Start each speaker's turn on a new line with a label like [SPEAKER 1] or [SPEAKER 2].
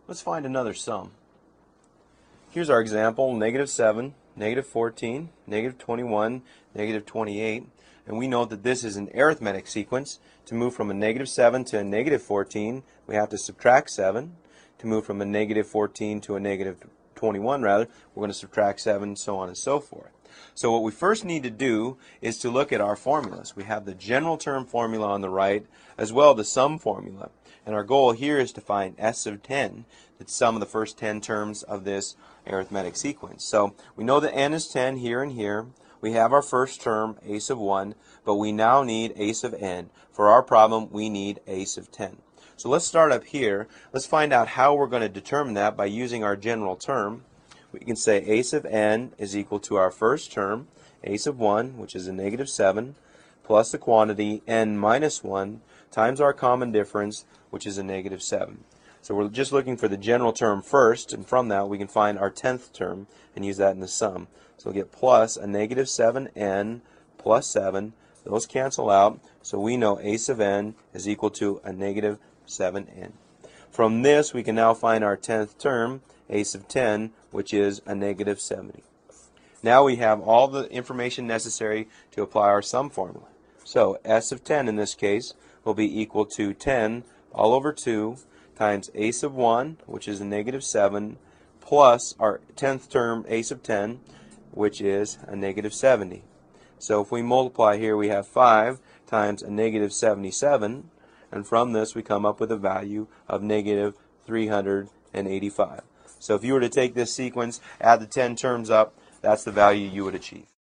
[SPEAKER 1] Let's find another sum. Here's our example, -7, -14, -21, -28, and we know that this is an arithmetic sequence. To move from a -7 to a -14, we have to subtract 7. To move from a -14 to a -21, rather, we're going to subtract 7, so on and so forth. So what we first need to do is to look at our formulas. We have the general term formula on the right, as well as the sum formula. And our goal here is to find S of 10, the sum of the first 10 terms of this arithmetic sequence. So we know that n is 10 here and here. We have our first term, a sub 1, but we now need a sub n. For our problem, we need a sub 10. So let's start up here. Let's find out how we're going to determine that by using our general term. We can say a sub n is equal to our first term, a sub 1, which is a -7, plus the quantity n minus 1 times our common difference, which is a -7. So we're just looking for the general term first, and from that we can find our 10th term and use that in the sum. So we'll get plus a -7n plus 7. Those cancel out, so we know a sub n is equal to a -7n. From this we can now find our 10th term, a sub 10, which is a -70. Now we have all the information necessary to apply our sum formula. So S of 10 in this case will be equal to 10 all over 2 times a sub 1, which is a -7, plus our 10th term, a sub 10, which is a -70. So if we multiply here, we have 5 times a -77, and from this we come up with a value of -385. So if you were to take this sequence, add the 10 terms up, that's the value you would achieve.